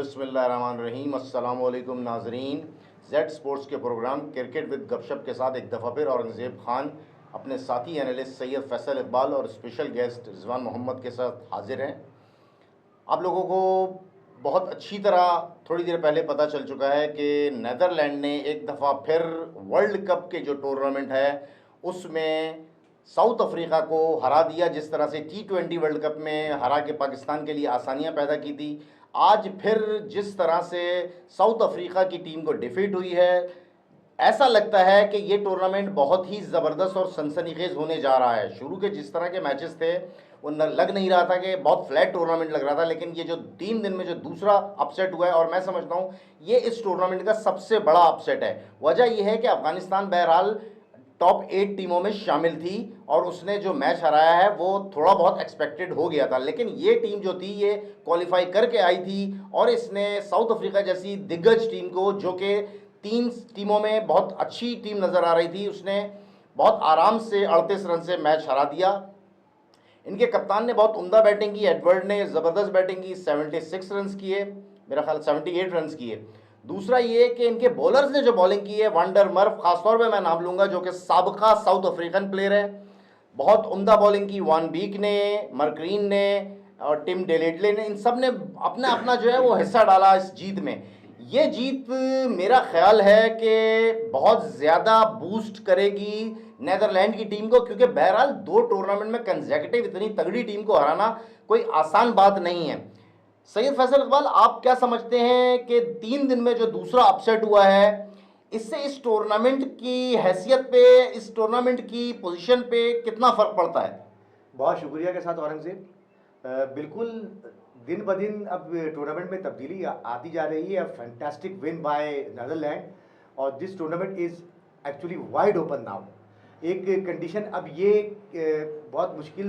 बिस्मिल्लाहिर्रहमानिर्रहीम। अस्सलाम वालेकुम नाजरीन। जेड स्पोर्ट्स के प्रोग्राम क्रिकेट विद गपशप के साथ एक दफ़ा फिर औरंगज़ेब खान अपने साथी एनालिस्ट सैयद फैसल इकबाल और स्पेशल गेस्ट रिजवान मोहम्मद के साथ हाजिर हैं। आप लोगों को बहुत अच्छी तरह थोड़ी देर पहले पता चल चुका है कि नीदरलैंड ने एक दफ़ा फिर वर्ल्ड कप के जो टूर्नामेंट है उसमें साउथ अफ्रीका को हरा दिया। जिस तरह से T20 वर्ल्ड कप में हरा के पाकिस्तान के लिए आसानियां पैदा की थी, आज फिर जिस तरह से साउथ अफ्रीका की टीम को डिफीट हुई है, ऐसा लगता है कि ये टूर्नामेंट बहुत ही ज़बरदस्त और सनसनीखेज होने जा रहा है। शुरू के जिस तरह के मैचेस थे वो लग नहीं रहा था कि बहुत फ्लैट टूर्नामेंट लग रहा था, लेकिन ये जो 3 दिन में जो दूसरा अपसेट हुआ है, और मैं समझता हूँ ये इस टूर्नामेंट का सबसे बड़ा अपसेट है। वजह यह है कि अफगानिस्तान बहरहाल टॉप 8 टीमों में शामिल थी और उसने जो मैच हराया है वो थोड़ा बहुत एक्सपेक्टेड हो गया था, लेकिन ये टीम जो थी ये क्वालिफाई करके आई थी और इसने साउथ अफ्रीका जैसी दिग्गज टीम को, जो कि 3 टीमों में बहुत अच्छी टीम नज़र आ रही थी, उसने बहुत आराम से 38 रन से मैच हरा दिया। इनके कप्तान ने बहुत उम्दा बैटिंग की, एडवर्ड ने ज़बरदस्त बैटिंग की, 76 रन किए, मेरा ख्याल 78 रन किए। दूसरा ये कि इनके बॉलर्स ने जो बॉलिंग की है, वांडर मर्फ खासतौर पे मैं नाम लूँगा, जो कि साबिका साउथ अफ्रीकन प्लेयर है, बहुत उम्दा बॉलिंग की। वान बीक ने, मरक्रीन ने और टिम डेलेडले ने, इन सब ने अपना अपना जो है वो हिस्सा डाला इस जीत में। ये जीत मेरा ख्याल है कि बहुत ज़्यादा बूस्ट करेगी नीदरलैंड की टीम को, क्योंकि बहरहाल 2 टूर्नामेंट में कंसेक्यूटिव इतनी तगड़ी टीम को हराना कोई आसान बात नहीं है। सैयद फैसल इकबाल, आप क्या समझते हैं कि 3 दिन में जो दूसरा अपसेट हुआ है, इससे इस टूर्नामेंट की हैसियत पे, इस टूर्नामेंट की पोजीशन पे कितना फ़र्क पड़ता है? बहुत शुक्रिया के साथ औरंगज़ेब। बिल्कुल, दिन ब दिन अब टूर्नामेंट में तब्दीली आती जा रही है। फैंटास्टिक विन बाय नीदरलैंड और this tournament is actually wide open now. एक कंडीशन अब ये बहुत मुश्किल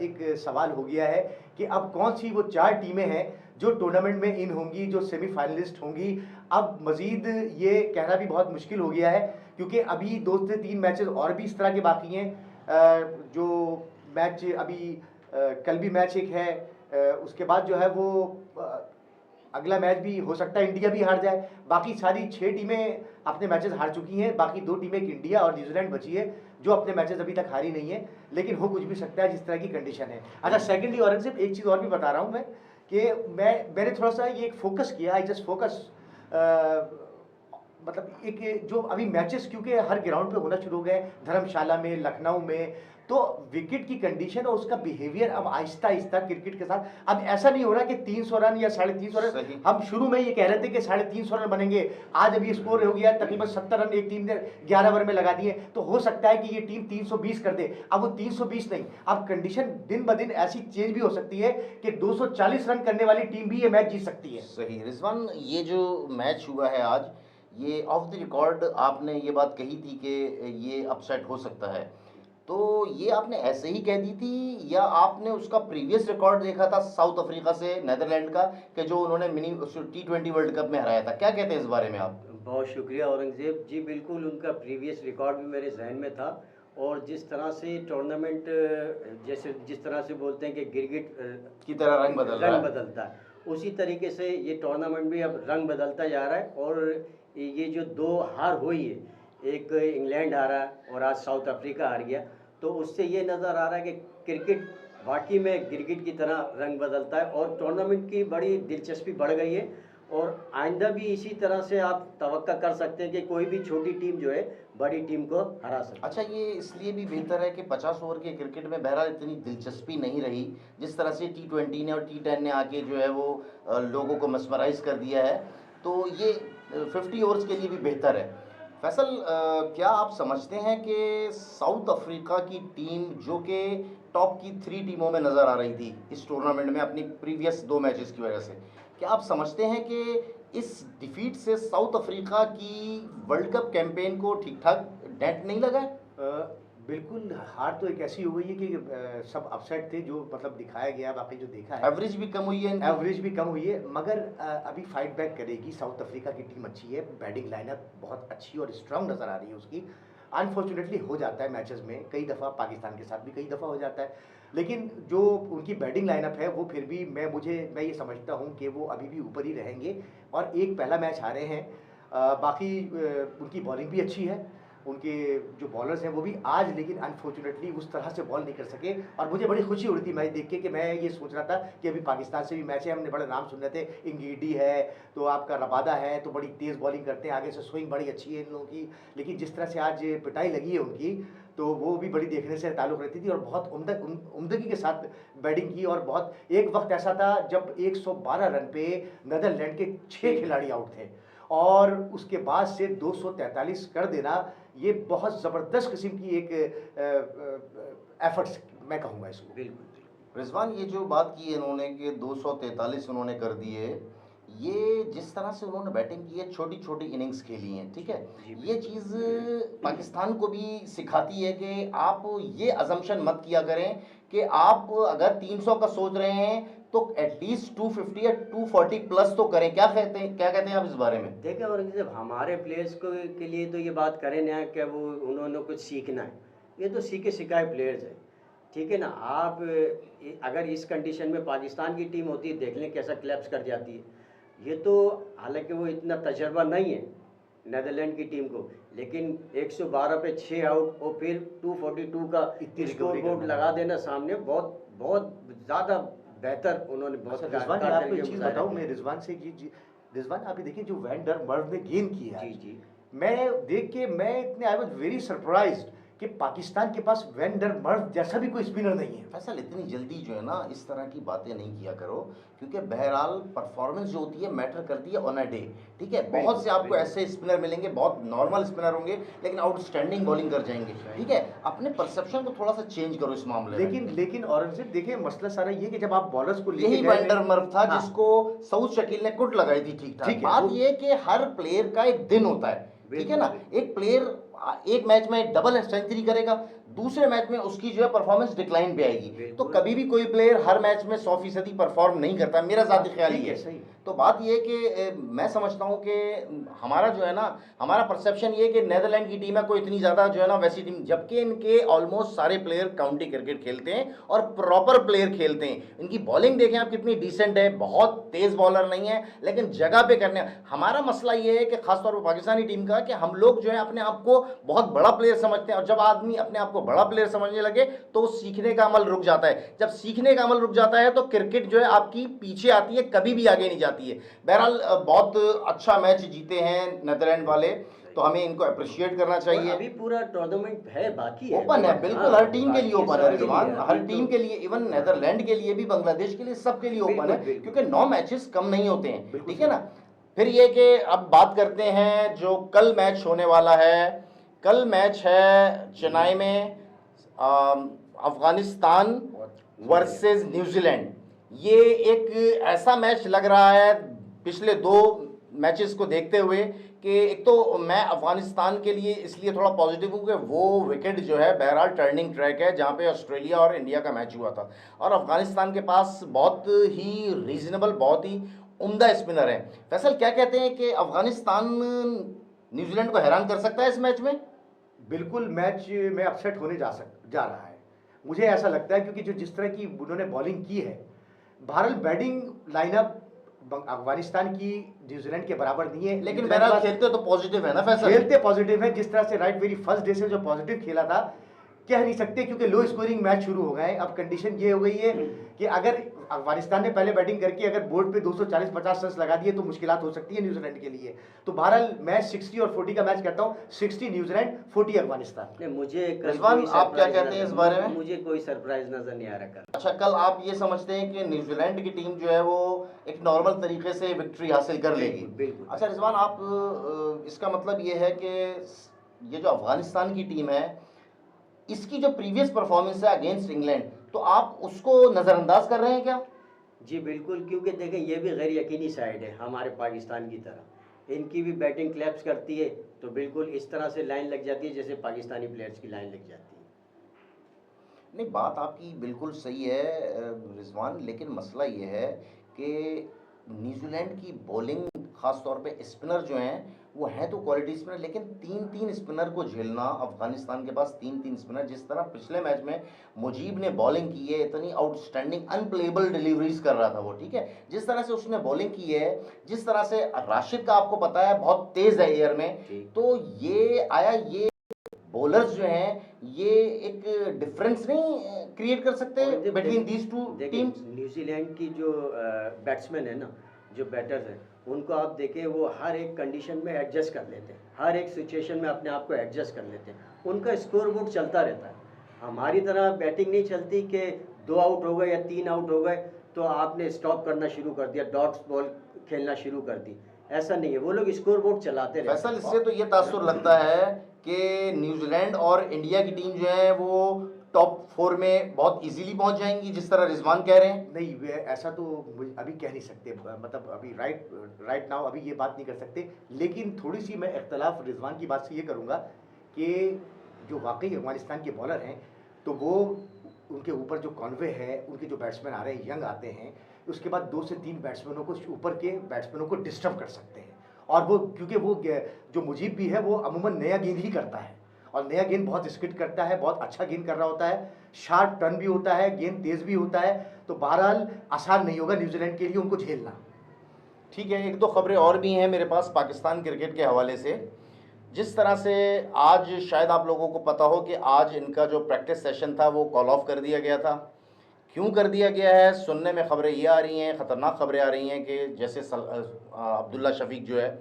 एक सवाल हो गया है कि अब कौन सी वो 4 टीमें हैं जो टूर्नामेंट में इन होंगी, जो सेमीफाइनलिस्ट होंगी। अब मज़ीद ये कहना भी बहुत मुश्किल हो गया है, क्योंकि अभी 2 से 3 मैचेस और भी इस तरह के बाकी हैं। जो मैच अभी कल भी मैच एक है, उसके बाद जो है वो अगला मैच भी हो सकता है इंडिया भी हार जाए। बाकी सारी 6 टीमें अपने मैचेस हार चुकी हैं। बाकी 2 टीमें इंडिया और न्यूजीलैंड बची है जो अपने मैचेस अभी तक हारी नहीं है, लेकिन हो कुछ भी सकता है जिस तरह की कंडीशन है। अच्छा, सेकेंडली औरंगज़ेब, एक चीज़ और भी बता रहा हूँ मैं कि मैंने थोड़ा सा ये फोकस किया, आई जस्ट फोकस, मतलब एक जो अभी मैचेस क्योंकि हर ग्राउंड पे होना शुरू हो गए, धर्मशाला में, लखनऊ में, तो विकेट की कंडीशन और उसका बिहेवियर अब आहिस्ता आहिस्ता क्रिकेट के साथ अब ऐसा नहीं हो रहा कि 300 रन या 350 रन। हम शुरू में ये कह रहे थे कि 350 रन बनेंगे, आज अभी स्कोर हो गया तकरीबन 70 रन एक टीम ने 11 ओवर में लगा दिए, तो हो सकता है कि ये टीम 320 कर दे। अब वो 320 नहीं, अब कंडीशन दिन ब दिन ऐसी चेंज भी हो सकती है कि 240 रन करने वाली टीम भी ये मैच जीत सकती है। सही रिजवान, ये जो मैच हुआ है आज, ये ऑफ द रिकॉर्ड आपने ये बात कही थी कि ये अपसेट हो सकता है, तो ये आपने ऐसे ही कह दी थी या आपने उसका प्रीवियस रिकॉर्ड देखा था साउथ अफ्रीका से नीदरलैंड का, कि जो उन्होंने मिनी T20 वर्ल्ड कप में हराया था? क्या कहते हैं इस बारे में आप? बहुत शुक्रिया औरंगज़ेब जी, बिल्कुल उनका प्रीवियस रिकॉर्ड भी मेरे जहन में था। और जिस तरह से टूर्नामेंट, जैसे जिस तरह से बोलते हैं कि गिरगिट की तरह रंग बदलता है, उसी तरीके से ये टूर्नामेंट भी अब रंग बदलता जा रहा है। और ये जो 2 हार हुई है, एक इंग्लैंड हारा और आज साउथ अफ्रीका हार गया, तो उससे ये नज़र आ रहा है कि क्रिकेट वाकई में गिरगिट की तरह रंग बदलता है और टूर्नामेंट की बड़ी दिलचस्पी बढ़ गई है। और आइंदा भी इसी तरह से आप तवक्का कर सकते हैं कि कोई भी छोटी टीम जो है बड़ी टीम को हरा सकती है। अच्छा, ये इसलिए भी बेहतर है कि 50 ओवर के क्रिकेट में बहरहाल इतनी दिलचस्पी नहीं रही, जिस तरह से T20 ने और T10 ने आके जो है वो लोगों को मस्मराइज कर दिया है, तो ये 50 ओवर्स के लिए भी बेहतर है। फैसल, क्या आप समझते हैं कि साउथ अफ्रीका की टीम, जो कि टॉप की 3 टीमों में नज़र आ रही थी इस टूर्नामेंट में अपनी प्रीवियस 2 मैचेस की वजह से, क्या आप समझते हैं कि इस डिफीट से साउथ अफ्रीका की वर्ल्ड कप कैंपेन को ठीक ठाक डेंट नहीं लगा है? बिल्कुल, हार तो एक ऐसी हो गई है कि सब अपसेट थे जो मतलब दिखाया गया, बाकी जो देखा है। एवरेज भी कम हुई है इनकी। एवरेज भी कम हुई है, मगर अभी फाइट बैक करेगी। साउथ अफ्रीका की टीम अच्छी है, बैटिंग लाइनअप बहुत अच्छी और स्ट्रांग नज़र आ रही है उसकी। अनफॉर्चुनेटली हो जाता है मैचेस में, कई दफ़ा पाकिस्तान के साथ भी कई दफ़ा हो जाता है, लेकिन जो उनकी बैटिंग लाइनअप है वो फिर भी मैं ये समझता हूँ कि वो अभी भी ऊपर ही रहेंगे। और एक पहला मैच हारे हैं, बाकी उनकी बॉलिंग भी अच्छी है, उनके जो बॉलर्स हैं वो भी आज लेकिन अनफॉर्चुनेटली उस तरह से बॉल नहीं कर सके। और मुझे बड़ी खुशी हो रही थी मैच देख के कि मैं ये सोच रहा था कि अभी पाकिस्तान से भी मैच है, हमने बड़े नाम सुन रहे थे, इंगीडी है तो आपका रबादा है तो बड़ी तेज़ बॉलिंग करते हैं, आगे से स्विंग बड़ी अच्छी है इन लोगों की, लेकिन जिस तरह से आज पिटाई लगी है उनकी तो वो भी बड़ी देखने से ताल्लुक़ रहती थी और बहुत उम्दगी के साथ बैटिंग की। और बहुत एक वक्त ऐसा था जब 112 रन पे नीदरलैंड के 6 खिलाड़ी आउट थे और उसके बाद से 243 कर देना, ये बहुत ज़बरदस्त किस्म की एक एफर्ट्स मैं कहूँगा इसको। बिल्कुल। रिजवान, ये जो बात की है इन्होंने कि 243 उन्होंने कर दिए, ये जिस तरह से उन्होंने बैटिंग की है, छोटी छोटी इनिंग्स खेली हैं, ठीक है, ये चीज़ पाकिस्तान को भी सिखाती है कि आप ये अजम्पशन मत किया करें कि आप अगर 300 का सोच रहे हैं तो एटलीस्ट 250 या 240 प्लस तो करें। क्या कहते हैं आप इस बारे में? देखिए, और जब हमारे प्लेयर्स को के लिए तो ये बात करें ना कि वो उन्होंने कुछ सीखना है, ये तो सीखे सिखाए प्लेयर्स हैं, ठीक है ना। आप अगर इस कंडीशन में पाकिस्तान की टीम होती है, देख लें कैसा क्लैप्स कर जाती है। ये तो हालांकि वो इतना तजर्बा नहीं है नीदरलैंड की टीम को, लेकिन 112 पे 6 आउट और फिर 242 का स्कोर बोर्ड लगा देना सामने, बहुत बहुत ज़्यादा बेहतर उन्होंने बहुत अच्छा रिजवान, मैं आपको एक चीज़ बताऊं, मैं रिजवान से रिजवान आप ये देखिए जो वैन डर मर्व ने गेंद की है, जी जी, मैं देख के मैं इतने आई वाज वेरी सरप्राइज्ड कि पाकिस्तान के पास वैन डर मर्व जैसा भी कोई स्पिनर नहीं है। फैसल, इतनी जल्दी जो है ना इस तरह की बातें नहीं किया करो, क्योंकि बहरहाल परफॉर्मेंस जो होती है मैटर करती है ऑन अ डे, ठीक है। बहुत से आपको ऐसे स्पिनर मिलेंगे, बहुत नॉर्मल स्पिनर होंगे लेकिन आउटस्टैंडिंग बॉलिंग कर जाएंगे, ठीक है। अपने परसेप्शन को थोड़ा सा चेंज करो इस मामले में। लेकिन औरंगजेब देखिए, मसला सारा ये कि जब आप बॉलर्स को यही वैन डर मर्व था हाँ। जिसको सऊद शकील ने कुट लगाई थी, ठीक ठाक। ठीक है, बात ये कि हर प्लेयर का एक दिन होता है, ठीक है ना। एक प्लेयर एक मैच में डबल सेंचुरी करेगा, दूसरे मैच में उसकी जो है परफॉर्मेंस डिक्लाइन पे आएगी। तो कभी भी कोई प्लेयर हर मैच में 100% परफॉर्म नहीं करता, मेरा ज़ाती ख्याल ही है। तो बात ये कि मैं समझता हूँ कि हमारा जो है ना, हमारा परसेप्शन ये कि नीदरलैंड की टीम है कोई इतनी ज़्यादा जो है ना वैसी टीम, जबकि इनके ऑलमोस्ट सारे प्लेयर काउंटी क्रिकेट खेलते हैं और प्रॉपर प्लेयर खेलते हैं। इनकी बॉलिंग देखें आप कितनी डिसेंट है, बहुत तेज़ बॉलर नहीं है लेकिन जगह पे करने। हमारा मसला ये है कि खासतौर पर पाकिस्तानी टीम का कि हम लोग जो है अपने आप को बहुत बड़ा प्लेयर समझते हैं, और जब आदमी अपने आप को बड़ा प्लेयर समझने लगे तो सीखने का अमल रुक जाता है। जब सीखने का अमल रुक जाता है तो क्रिकेट जो है आपकी पीछे आती है, कभी भी आगे नहीं जाती है। बहरहाल बहुत अच्छा मैच जीते हैं नीदरलैंड वाले, तो हमें इनको अप्रिशिएट करना चाहिए। अभी पूरा टूर्नामेंट है, बाकी है, ओपन है, बिल्कुल हर टीम के लिए ओपन है रिजवान, हर तो टीम के लिए, इवन नीदरलैंड के लिए भी, बांग्लादेश के लिए, सबके लिए ओपन है, क्योंकि 9 मैचेस कम नहीं होते हैं, ठीक है ना। फिर ये कि अब बात करते हैं जो कल मैच होने वाला है। कल मैच है चेन्नई में अफगानिस्तान वर्सेस न्यूजीलैंड। ये एक ऐसा मैच लग रहा है पिछले 2 मैचेस को देखते हुए कि एक तो मैं अफगानिस्तान के लिए इसलिए थोड़ा पॉजिटिव हूँ कि वो विकेट जो है बहरहाल टर्निंग ट्रैक है जहाँ पे ऑस्ट्रेलिया और इंडिया का मैच हुआ था, और अफगानिस्तान के पास बहुत ही रीजनेबल, बहुत ही उम्दा स्पिनर है। फैसल, क्या कहते हैं कि अफगानिस्तान न्यूजीलैंड को हैरान कर सकता है इस मैच में? बिल्कुल, मैच में अपसेट होने जा रहा है, मुझे ऐसा लगता है, क्योंकि जो जिस तरह की उन्होंने बॉलिंग की है, बहरहाल बैटिंग लाइनअप अफगानिस्तान की न्यूजीलैंड के बराबर नहीं है, लेकिन बहरहाल खेलते तो पॉजिटिव है ना फैसल? खेलते पॉजिटिव है, जिस तरह से राइट वेरी फर्स्ट डे से जो पॉजिटिव खेला था, कह नहीं सकते, क्योंकि लो स्कोरिंग मैच शुरू हो गए। अब कंडीशन ये हो गई है कि अगर अफगानिस्तान ने पहले बैटिंग करके अगर बोर्ड पे 240-50 रन लगा दिए तो मुश्किलात हो सकती है न्यूजीलैंड के लिए। तो बहरहाल मैच 60 और 40 का मैच करता हूँ, 60 न्यूजीलैंड, 40 अफगानिस्तान। मुझे रिजवान, आप क्या कहते हैं इस बारे में? मुझे कोई सरप्राइज नजर नहीं आ रहा। अच्छा, कल आप ये समझते हैं कि न्यूजीलैंड की टीम जो है वो एक नॉर्मल तरीके से विक्ट्री हासिल कर लेगी? बिल्कुल। अच्छा रिजवान, आप इसका मतलब ये है कि ये जो अफगानिस्तान की टीम है इसकी जो प्रीवियस परफॉर्मेंस है अगेंस्ट इंग्लैंड, तो आप उसको नज़रअंदाज कर रहे हैं क्या? जी बिल्कुल, क्योंकि देखें ये भी गैर यकीनी साइड है हमारे पाकिस्तान की तरह, इनकी भी बैटिंग क्लैप्स करती है तो बिल्कुल इस तरह से लाइन लग जाती है जैसे पाकिस्तानी प्लेयर्स की लाइन लग जाती है। नहीं, बात आपकी बिल्कुल सही है रिजवान, लेकिन मसला ये है कि न्यूजीलैंड की बॉलिंग, ख़ास तौर पे स्पिनर जो हैं वो हैं तो क्वालिटी स्पिनर, लेकिन 3-3 स्पिनर को झेलना, अफगानिस्तान के पास 3-3 स्पिनर, जिस तरह पिछले मैच में मुजीब ने बॉलिंग की है, इतनी आउटस्टैंडिंग अनप्लेबल डिलीवरीज कर रहा था वो, ठीक है, जिस तरह से उसने बॉलिंग की है, जिस तरह से राशिद का आपको पता है बहुत तेज है एयर में, तो ये आया, ये बॉलर्स जो हैं ये एक डिफरेंस नहीं क्रिएट कर सकते between these two teams? New Zealand की जो बैट्समैन है ना, जो बैटर्स हैं, उनको आप देखें वो हर एक कंडीशन में एडजस्ट कर लेते हैं, हर एक सिचुएशन में अपने आप को एडजस्ट कर लेते हैं, उनका स्कोर बोर्ड चलता रहता है। हमारी तरह बैटिंग नहीं चलती कि 2 आउट हो गए या 3 आउट हो गए तो आपने स्टॉप करना शुरू कर दिया, डॉट्स बॉल खेलना शुरू कर दी, ऐसा नहीं है, वो लोग स्कोर बोर्ड चलाते रहते हैं। फैसल, इससे तो ये तासुर लगता है कि न्यूजीलैंड और इंडिया की टीम जो है वो टॉप 4 में बहुत इजीली पहुंच जाएंगी, जिस तरह रिजवान कह रहे हैं। नहीं, वे ऐसा तो अभी कह नहीं सकते, मतलब अभी राइट नाउ अभी ये बात नहीं कर सकते, लेकिन थोड़ी सी मैं इख्तलाफ रिजवान की बात से ये करूँगा कि जो वाकई अफगानिस्तान के बॉलर हैं तो वो उनके ऊपर जो कॉन्वे है, उनके जो बैट्समैन आ रहे हैं, यंग आते हैं, उसके बाद 2 से 3 बैट्समैनों को, ऊपर के बैट्समैनों को डिस्टर्ब कर सकते हैं। और वो क्योंकि वो जो मुजीब भी है वो अमूमन नया गेंद ही करता है, और नया गेंद बहुत स्किट करता है, बहुत अच्छा गेंद कर रहा होता है, शार्प टर्न भी होता है, गेंद तेज भी होता है, तो बहरहाल आसान नहीं होगा न्यूजीलैंड के लिए उनको झेलना। ठीक है, 1-2 खबरें और भी हैं मेरे पास पाकिस्तान क्रिकेट के हवाले से। जिस तरह से आज शायद आप लोगों को पता हो कि आज इनका जो प्रैक्टिस सेशन था वो कॉल ऑफ कर दिया गया था। क्यों कर दिया गया है? सुनने में खबरें ये आ रही हैं, ख़तरनाक खबरें आ रही हैं कि जैसे अब्दुल्ला शफीक जो है,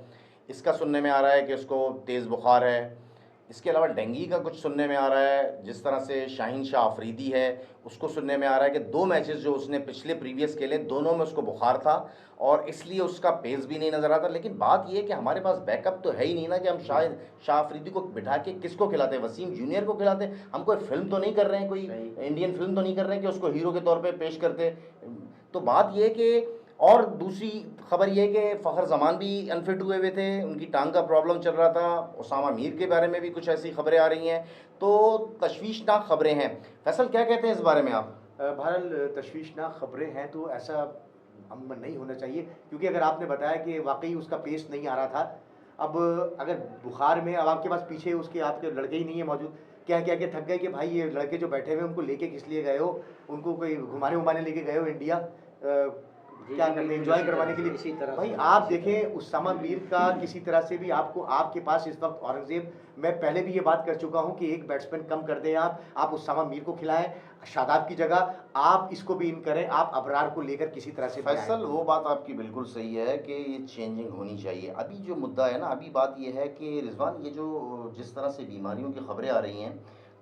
इसका सुनने में आ रहा है कि उसको तेज़ बुखार है। इसके अलावा डेंगू का कुछ सुनने में आ रहा है। जिस तरह से शाहीन शाह अफरीदी है, उसको सुनने में आ रहा है कि 2 मैचेस जो उसने पिछले प्रीवियस खेले, दोनों में उसको बुखार था और इसलिए उसका पेस भी नहीं नज़र आता। लेकिन बात यह है कि हमारे पास बैकअप तो है ही नहीं ना, कि हम शाह अफरीदी को बिठा के किसको खिलाते हैं? वसीम जूनियर को खिलाते हैं? हम कोई फिल्म तो नहीं कर रहे हैं, कोई इंडियन फिल्म तो नहीं कर रहे हैं कि उसको हीरो के तौर पर पेश करते। तो बात यह है कि, और दूसरी खबर ये कि फ़खर जमान भी अनफिट हुए थे, उनकी टांग का प्रॉब्लम चल रहा था। उसामा मीर के बारे में भी कुछ ऐसी खबरें आ रही हैं, तो तशवीशनाक खबरें हैं। फैसल, क्या कहते हैं इस बारे में आप? बहरहाल तशवीशनाक खबरें हैं तो ऐसा अमूमन नहीं होना चाहिए, क्योंकि अगर आपने बताया कि वाकई उसका पेस नहीं आ रहा था, अब अगर बुखार में, अब आपके पास पीछे उसके आपके लड़के ही नहीं है मौजूद, क्या क्या के थक गए कि भाई ये लड़के जो बैठे हुए उनको लेके किस लिए गए हो, उनको कोई घुमाने उमाने लेके गए हो इंडिया, क्या करने, एंजॉय करवाने के लिए? इसी तरह भाई आप देखें उसामा मीर का किसी तरह से भी आपको, आपके पास इस वक्त औरंगजेब, मैं पहले भी ये बात कर चुका हूँ कि एक बैट्समैन कम कर दें आप उसामा मीर को खिलाएं, शादाब की जगह आप इसको भी इन करें, आप अबरार को लेकर किसी तरह से फैसल, वो बात आपकी बिल्कुल सही है कि ये चेंजिंग होनी चाहिए। अभी जो मुद्दा है ना, अभी बात ये है कि रिजवान, ये जो जिस तरह से बीमारियों की खबरें आ रही हैं,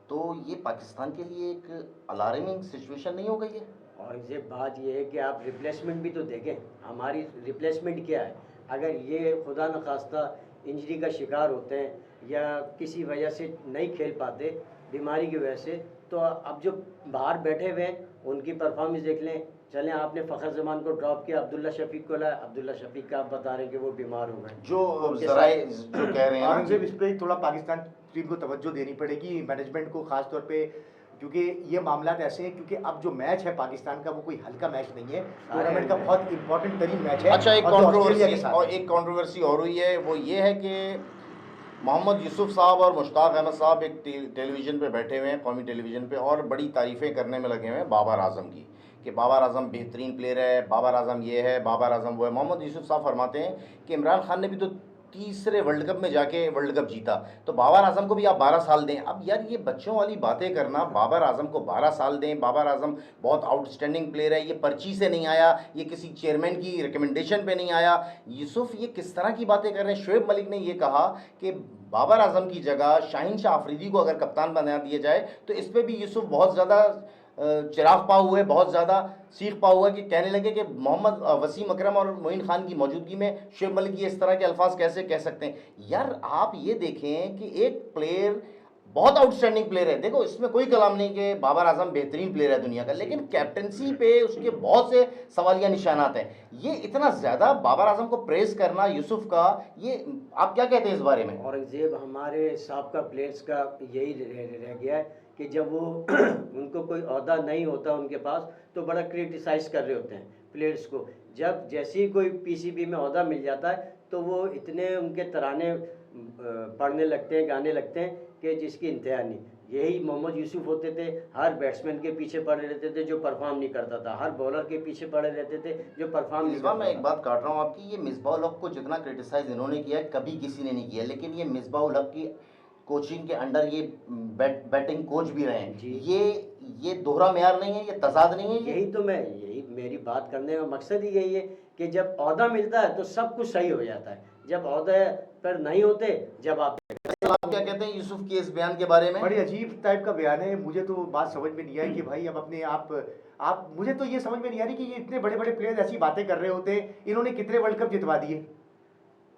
तो ये पाकिस्तान के लिए एक अलार्मिंग सिचुएशन नहीं हो गई है? और ये बात ये है कि आप रिप्लेसमेंट भी तो देखें, हमारी रिप्लेसमेंट क्या है? अगर ये खुदा न खास्ता इंजरी का शिकार होते हैं या किसी वजह से नहीं खेल पाते बीमारी की वजह से, तो अब जो बाहर बैठे हुए हैं उनकी परफॉर्मेंस देख लें। चलें, आपने फ़खर जमान को ड्रॉप किया, अब्दुल्ला शफीक को लाया, अब्दुल्ला शफीक का आप बता रहे हैं कि वो बीमार हो गए, जो ज़राए जो कह रहे हैं। औरंगजेब, इस पर थोड़ा पाकिस्तान टीम को तवज्जो देनी पड़ेगी, मैनेजमेंट को खास तौर पे, क्योंकि ये मामला ऐसे हैं, क्योंकि अब जो मैच है पाकिस्तान का वो कोई हल्का मैच नहीं है, टूर्नामेंट का बहुत इंपॉर्टेंट तरीन मैच है। अच्छा, एक और जो ऑस्ट्रेलिया के कंट्रोवर्सी और हुई है, वो ये है कि मोहम्मद यूसुफ साहब और मुश्ताक अहमद साहब एक टेलीविज़न पे बैठे हुए हैं, कौमी टेलीविज़न पे, और बड़ी तारीफ़ें करने में लगे हुए हैं बाबर आज़म की, कि बाबर आज़म बेहतरीन प्लेयर है, बाबर आज़म ये है, बाबर आज़म वो है। मोहम्मद यूसुफ साहब फरमाते हैं कि इमरान खान ने भी तो तीसरे वर्ल्ड कप में जाके वर्ल्ड कप जीता, तो बाबर आज़म को भी आप 12 साल दें। अब यार ये बच्चों वाली बातें करना, बाबर आज़म को 12 साल दें, बाबर आज़म बहुत आउटस्टैंडिंग प्लेयर है, ये पर्ची से नहीं आया, ये किसी चेयरमैन की रिकमेंडेशन पे नहीं आया। यूसुफ ये किस तरह की बातें कर रहे हैं? शोएब मलिक ने ये कहा कि बाबर आज़म की जगह शाहीन शाह अफरीदी को अगर कप्तान बना दिया जाए तो इस पर भी यूसुफ बहुत ज़्यादा चिराग पा हुए, बहुत ज़्यादा सीख पा हुआ, कि कहने लगे कि मोहम्मद वसीम अकरम और मोइन खान की मौजूदगी में शोएब मलिक ये इस तरह के अल्फाज कैसे कह सकते हैं? यार आप ये देखें कि एक प्लेयर बहुत आउटस्टैंडिंग प्लेयर है, देखो इसमें कोई कलाम नहीं कि बाबर आजम बेहतरीन प्लेयर है दुनिया का, लेकिन कैप्टनसी पे उसके बहुत से सवालिया निशानात हैं। ये इतना ज़्यादा बाबर आजम को प्रेस करना यूसुफ का, ये आप क्या कहते हैं इस बारे में? औरंगजेब हमारे साबका प्लेयर्स का यही रह गया है कि जब वो उनको कोई ओहदा नहीं होता उनके पास तो बड़ा क्रिटिसाइज़ कर रहे होते हैं प्लेयर्स को। जब जैसे ही कोई पीसीबी में ओहदा मिल जाता है तो वो इतने उनके तराने पढ़ने लगते हैं, गाने लगते हैं कि जिसकी इंतहा नहीं। यही मोहम्मद यूसुफ होते थे, हर बैट्समैन के पीछे पड़े रहते थे जो परफॉर्म नहीं करता था, हर बॉलर के पीछे पड़े रहते थे जो परफॉर्म नहीं मिसबाह, करता मैं एक था। बात काट रहा हूँ आपकी, ये मिसबाह उल हक को जितना क्रिटिसाइज इन्होंने किया है कभी किसी ने नहीं किया, लेकिन ये मिसबाह उल हक की कोचिंग के अंडर ये बैटिंग कोच भी रहे हैं। जी। ये दोहरा मेयार नहीं है, ये तजाद नहीं है, यही मेरी बात करने का मकसद ही यही है कि जब ओहदा मिलता है तो सब कुछ सही हो जाता है, जब ओहदे पर नहीं होते, जब आप आप क्या कहते हैं यूसुफ के इस बयान के बारे में? बड़ी अजीब टाइप का बयान है। मुझे तो बात समझ में नहीं आई कि भाई अब अपने आप मुझे तो ये समझ में नहीं आ रही कि ये इतने बड़े बड़े प्लेयर्स ऐसी बातें कर रहे होते हैं, इन्होंने कितने वर्ल्ड कप जितवा दिए।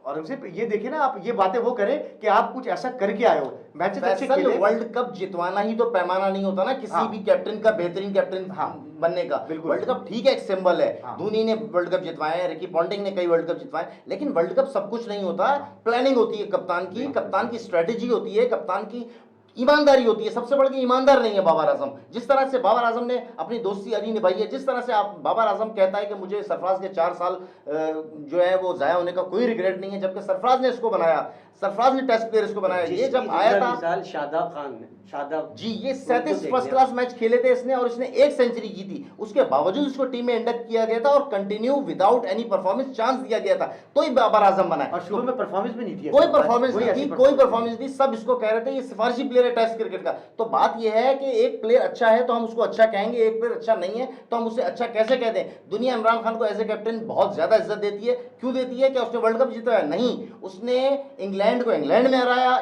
और हमसे ये देखे ना, आप ये बातें वो करें कि आप कुछ ऐसा करके आए हो, मैचेस अच्छे फैसल, खेले। वर्ल्ड कप जितवाना ही तो पैमाना नहीं होता ना किसी हाँ। भी कैप्टन का, बेहतरीन कैप्टन हाँ। बनने का। बिल्कुल। वर्ल्ड कप ठीक है, एक सिंबल है। हाँ। धोनी ने वर्ल्ड कप जितवाए हैं, रिकी पॉन्टिंग ने कई वर्ल्ड कप जितवाए, लेकिन वर्ल्ड कप सब कुछ नहीं होता। प्लानिंग होती है कप्तान की स्ट्रेटेजी होती है, कप्तान की ईमानदारी होती है। सबसे बड़ के ईमानदार नहीं है बाबर आजम। जिस तरह से बाबर आजम ने अपनी दोस्ती अली निभाई है, जिस तरह से आप बाबर आजम कहता है कि मुझे सरफराज के 4 साल जो है वो जाया होने का कोई रिग्रेट नहीं है, जबकि सरफराज ने इसको बनाया, सरफराज ने टेस्ट प्लेयर इसको बनाया। ये जब आया था मिसाल शादाब खान ने, शादाब जी, ये 37 फर्स्ट क्लास मैच खेले थे इसने और इसने 1 सेंचुरी की थी, उसके बावजूद इसको टीम में इंडक्ट किया गया था और continue without any performance chance दिया गया था, तो ही बाबर आजम बना। और शुरू में परफॉर्मेंस भी नहीं थी, कोई परफॉर्मेंस नहीं थी, ऐसी कोई परफॉर्मेंस नहीं, सब इसको कह रहे थे ये सिफारिशी प्लेयर है टेस्ट क्रिकेट का। तो बात यह है कि एक प्लेयर अच्छा है तो हम उसको अच्छा कहेंगे, एक प्लेयर अच्छा नहीं है तो हम उसे अच्छा कैसे कह दें? दुनिया इमरान खान को एज ए कैप्टन बहुत ज्यादा इज्जत देती है। क्यों देती है? क्या उसने वर्ल्ड कप जीता है? नहीं, उसने इंग्लैंड को इंग्लैंड में हराया,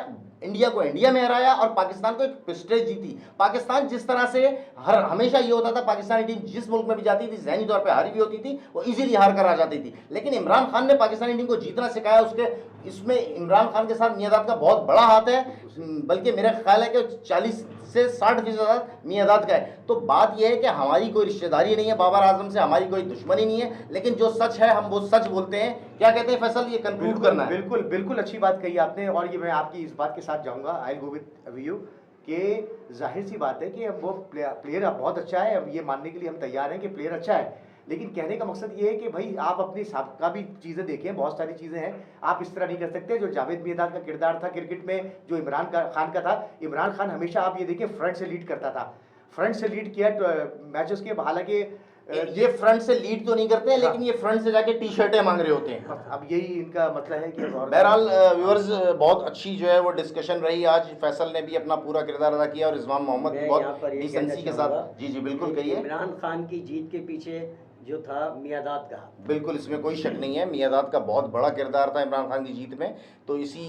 इंडिया को इंडिया में हराया और पाकिस्तान को एक प्रेस्टीज जीती। पाकिस्तान जिस तरह से हमेशा ये होता था, पाकिस्तानी टीम जिस मुल्क में भी जाती थी जहनी तौर पे हारी भी होती थी, वो इजीली हार कर आ जाती थी, लेकिन इमरान खान ने पाकिस्तानी टीम को जीतना सिखाया। उसके इसमें इमरान खान के साथ मियादाद का बहुत बड़ा हाथ है, बल्कि मेरा ख्याल है कि 40 से 60% मियादाद का है। तो बात यह है कि हमारी कोई रिश्तेदारी नहीं है बाबर आजम से, हमारी कोई दुश्मनी नहीं है, लेकिन जो सच है हम वो सच बोलते हैं। क्या कहते हैं फैसल, ये कंक्लूड करना है? बिल्कुल बिल्कुल अच्छी बात कही आपने, और ये मैं आपकी इस बात के साथ जाऊंगा, आई गो विद यू, कि जाहिर सी बात है कि अब वो प्लेयर बहुत अच्छा है, अब ये मानने के लिए हम तैयार हैं कि प्लेयर अच्छा है, लेकिन कहने का मकसद ये है कि भाई आप अपनी साबिका भी चीज़ें देखें, बहुत सारी चीज़ें हैं, आप इस तरह नहीं कर सकते। जो जावेद मियादाद का किरदार था क्रिकेट में, जो इमरान खान का था, इमरान खान हमेशा आप ये देखिए फ्रंट से लीड करता था, फ्रंट से लीड किया मैचेस के। हालांकि ये फ्रंट से लीड तो नहीं करते हैं, हाँ। लेकिन ये फ्रंट से जाके टी शर्टें मांग रहे होते हैं। अब यही इनका मतलब है कि बहरहाल व्यूअर्स, बहुत अच्छी जो है वो डिस्कशन रही आज। फैसल ने भी अपना पूरा किरदार अदा किया और रिजवान मोहम्मद मैं बहुत यहाँ पर ये डिसेंसी कहना के साथ। चाहूँगा जी जी बिल्कुल कहिए। इमरान खान की जीत के पीछे जो था मियादाद का, बिल्कुल इसमें कोई शक नहीं है, मियादाद का बहुत बड़ा किरदार था इमरान खान की जीत में। तो इसी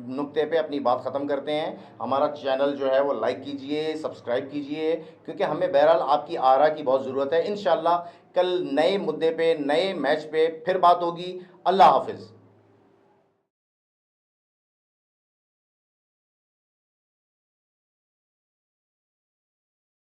नुक्ते पे अपनी बात ख़त्म करते हैं। हमारा चैनल जो है वो लाइक कीजिए, सब्सक्राइब कीजिए, क्योंकि हमें बहरहाल आपकी आरा की बहुत ज़रूरत है। इंशाल्लाह कल नए मुद्दे पे, नए मैच पे फिर बात होगी। अल्लाह हाफिज़।